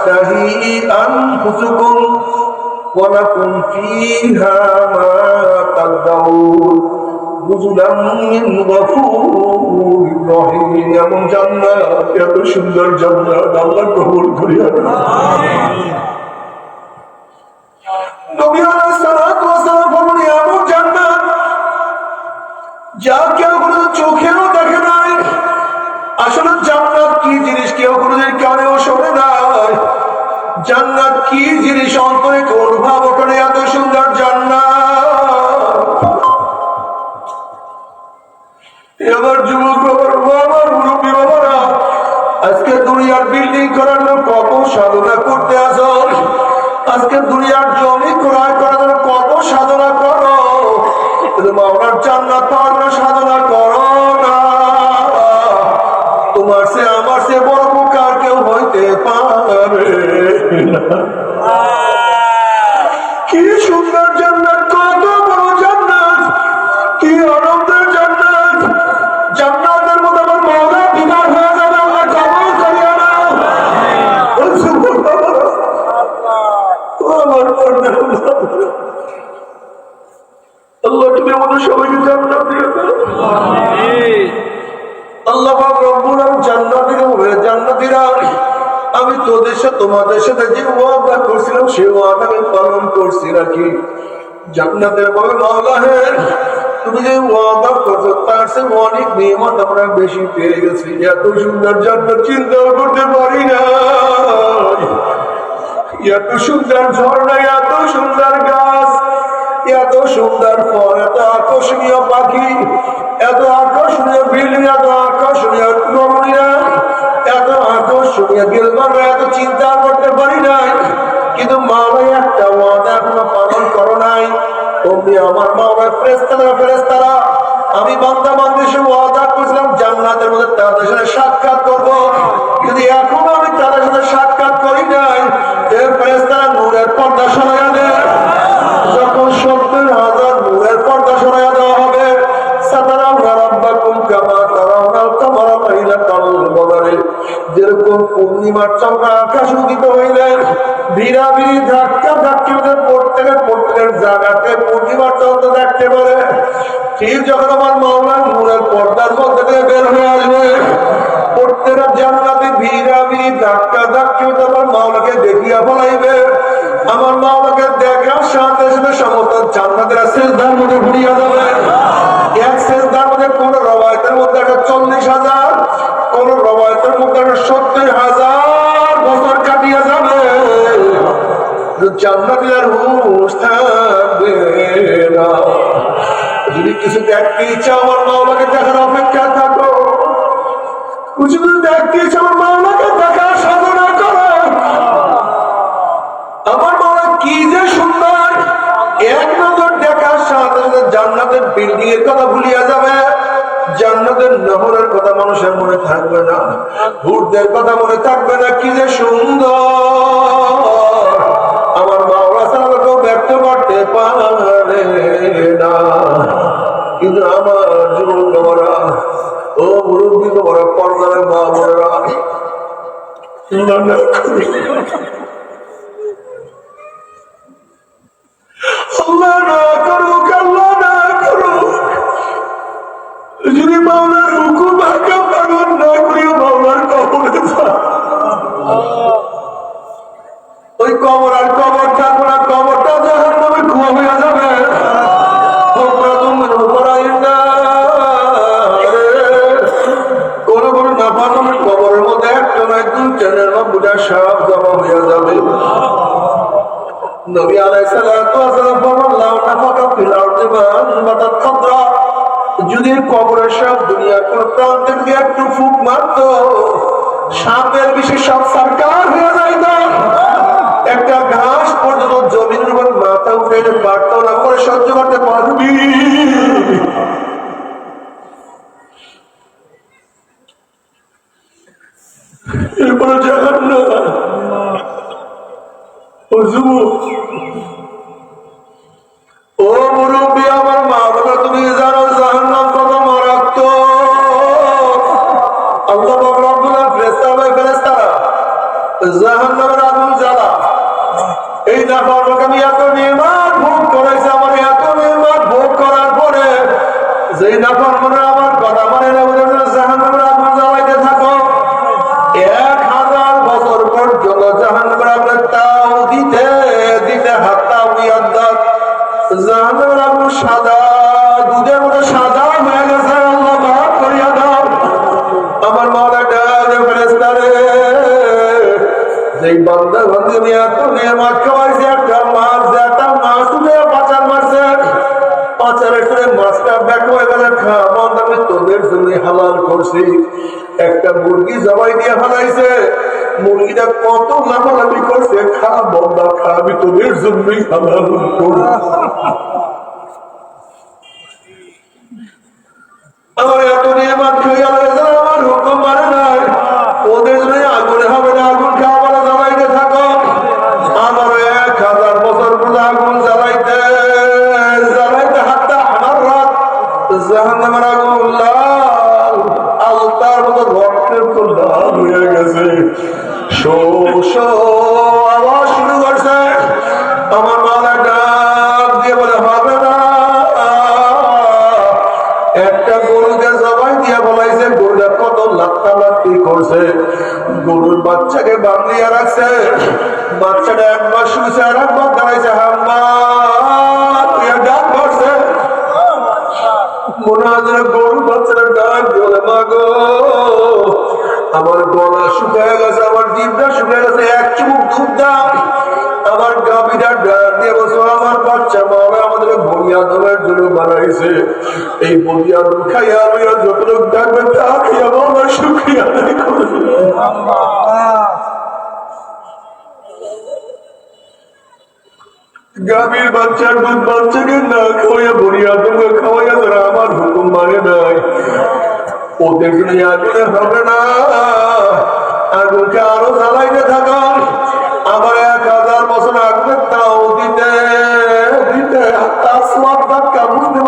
তাশতাহি আনফুসুকুম ওয়া লাকুম ফীহা মা তাদউন নুজুলাম মিন গফুরির রহিম। এমন জান্নাত, এত সুন্দর জান্নাত আল্লাহ কবুল করিয়া দেন। আমিন। নবী আলাইহিস সালাতু ওয়াস সালাম বলেন, এমন জান্নাত যা কেউ কোনো চোখেও দেখে নাই। আসলে জান্নাত কি জিনিস কেউ কোনোদিন কানেও শোনে নাই। জান্নাত কি জিনিস অন্তরে অনুভব করে। এত সুন্দর জান্নাত। এবার যুবক আমার মুরব্বী বাবারা, আজকে দুনিয়ার বিল্ডিং করার জন্য কত সাধনা করতে আসো। আজকে দুনিয়ার জমি ক্রয় করার জন্য কত সাধনা করো। মাওলার জান্নাত পাওয়ার জন্য সাধনা করো না। তোমার সে আমার সে বড় উপকার কেউ হইতে পারে না। কি সুন্দর জান্নাত, কত বড় জান্নাত, কি আনন্দের জান্নাত। জান্নাতের মধ্যে আমার মাওলা বিদায় হয়ে যাবে। আল্লাহ কবুল করিয়া নাও। আল্লাহ তুমি আমাদের সবাইকে জান্নাত দিয়ে দাও। আল্লাহ পাক রব্বুল আলামিন জান্নাতীরা হবে। জান্নাতীরা, আমি তোদের সাথে তোমাদের সাথে যে ওয়াদা করছিলাম সেই ওয়াদা আমি পালন করছি নাকি? জান্নাতের বলে মাওলা হে, তুমি যে ওয়াদা করছো তার চেয়ে অনেক নিয়ামত আমরা বেশি পেয়ে গেছি। এত সুন্দর জান্নাত চিন্তাও করতে পারি না। এত সুন্দর ঝর্ণা, এত সুন্দর গাছ, এত সুন্দর ফল, এত আকর্ষণীয় পাখি, এত আকর্ষণীয় বিল্ডিং, এত আকর্ষণীয় রমণীরা, এত আকর্ষণীয় গেলমানরা, এত চিন্তা করতে পারি নাই। কিন্তু মাওলা একটা ওয়াদা এখনো পালন করো নাই। তুমি আমার মাওলা ফেরেশতারা, আমি বান্দা বান্দির ওয়াদা করেছিলাম জান্নাতের মধ্যে তাদের সাথে সাক্ষাৎ করবো, কিন্তু এখনো আমি তাদের সাথে সাক্ষাৎ করি নাই। ফেরেশতারা নূরের পর্দা সরাইয়া দেয়। যখন 70,000 নূরের পর্দা সরাইয়া দেওয়া হবে, সাতারাউনা রাব্বাকুম কামা তারাউনাল কামারা লাইলাতাল বদরে, যেরকম পূর্ণিমার চন্দ্র আকাশ উদিত হইলে ভিড়াভিড়ি ধাক্কা ধাক্কি প্রত্যেকের জায়গাতে পূর্ণিমার চন্দ্র দেখতে পারে, ঠিক যখন আমার মাওলার নূরের পর্দার মধ্যে থেকে বের হয়ে আসবে, প্রত্যেকের জান্নাতে ভিড়াভিড়ি ধাক্কা ধাক্কি আমার মাওলাকে দেখিয়া ফলাইবে। আমার মাওলাকে দেখার সাথে সাথে সমস্ত জান্নাতেরা সিজদার মধ্যে ঘুরিয়া যাবে। এক সিজদার মধ্যে কোন রওয়ায়াতের মধ্যে 40,000, কোন রওয়ায়াতের মধ্যে 70,000 বছর কাটিয়া যাবে। জান্নাতীরা হুঁশ থাকবে না। যদি কিছু দেখতে ইচ্ছা আমার মাওলাকে দেখার অপেক্ষা থাকো, কিছু যদি দেখতে ইচ্ছা আমার মাওলাকে দেখার সাধনা করো। আমার মাওলা কি যে সুন্দর, এক নজর দেখার সাথে সাথে জান্নাতের বিল্ডিং এর কথা ভুলিয়া যাবে। জান্নাতের নহরের কথা মানুষের মনে থাকবে না, হুরদের কথা মনে থাকবে না। কি যে সুন্দর, আমার মাওলা ছাড়া কেউ ব্যক্ত করতে পারে না। কিন্তু আমার জীবন বাবারা, ও মুরব্বী বাবারা, পর্দার মা বোনেরা, আল্লাহ না করুক, আল্লাহ না করুক, যদি মাওলার হুকুম আজ্ঞা পালন না করিও মাওলার কবরে যা। ওই কবর আর কবর থাকবে না, কবরটা জাহান্নামের কুয়া হইয়া যাবে। কোন কোন নাফরমানের কবরের মধ্যে একটা নয় 2-4 সাপ জমা হইয়া যাবে। নবী আলাইহিস সালাতু ওয়াস সালাম বলেন, লাউ নাফাকা ফিল আরদি বাতাত খাদরা, যদি কবরের সাপ দুনিয়ার কোন প্রান্তে থেকে একটু ফুঁক মারত, সাপের বিশেষ সব সরকার হয়ে যাইত। একটা ঘাস পর্যন্ত জমিনের উপর মাথা উঠে পারত না, করে সহ্য করতে পারবি? এরপরে জাহান্নাম। ও যুবক, ও মুরব্বী, আমার মা বাবা, তুমি জানো জাহান্নাম কত মারাত্মক। আল্লাহ পাক রব্বুল আলামিন ফেরেশতারা জাহান্নামের আগুন জ্বালা। এই নাফরমানকে আমি এত নির্মাণ ভোগ করেছি, আমার এত নির্মাণ ভোগ করার পরে যে নাফরমানরা আমার কথা মানে না, ওদের জাহান্নামের আগুন জ্বালাইতে থাকো। 1000 বছর পর্যন্ত জাহান্নামের আগুনে তাও দিতে দিতে হাতটা উইয়াদ্দাত জাহান্নামের আগুন সাদা দুধের মতো সাদা হয়ে গেছে। আল্লাহ মাফ করিয়া দাও। আমার মাওলা ডাকে ফেরেশতা রে, যেই বান্দা বান্দি আমি এত নিয়ামত খাওয়াইছি, একটা মাছ তুলে পাচার মারছে, পাচারের করে মাছটা ব্যাক হয়ে গেলে খা বান্দা আমি তোদের জন্য হালাল করছি। একটা মুরগি জবাই দিয়ে হালাইছে, মুরগিটা কত লাফালাফি করছে, খা বান্দা খা, আমি তোদের জন্যই হালাল করব। আমার এত নিয়ামত খাইয়া রয়েছে, আমার হুকুম মানে নাই, ওদের জন্য আগুনে হবে না, আগুন খাওয়া জ্বালাইতে থাকো। আমার 1000 বছর পর্যন্ত আগুন জ্বালাইতে জ্বালাইতে হাতটা আমার রাত জাহান্নামের আগুন লাল আলতার মতো রক্তের তো লাল হয়ে গেছে। শো শো আওয়াজ শুরু করছে। আমার মালা ডাক দিয়ে বলে হবে না। একটা গরুকে জবাই দিয়ে বলাইছে, গরুটা কত লাত্তা লাত্তি করছে, গরুর বাচ্চাকে বান্ধিয়া রাখছে, বাচ্চাটা একবার শুয়েছে আর একবার দাঁড়াইছে, হাম্মা ডাক পড়ছে। মনে হয় গরুর বাচ্চাটা ডাক বলে, মা গো আমার গলা শুকিয়ে গেছে, আমার জিভটা শুকিয়ে গেছে, এক চুমুক দুধ দাও। আমার গাভীটা ডাক দিয়ে বলছো, আমার বাচ্চা মারা আমাদের বনিয়াদমের জন্য বানাইছে, এই বনিয়াদম খাইয়া আমি যতটুক ডাকবে তা খাইয়া আমার শুকিয়ে গাভীর বাচ্চার দুধ বাচ্চাকে না খাওয়াইয়া বনিয়াদমকে খাওয়াইয়া তারা আমার হুকুম মানে নাই। ওদের জন্য আগুনে হবে না, আগুনকে আরো জ্বালাইতে থাকা। আবার 1000 বছর আগুনে তাও দিতে দিতে মুসলিম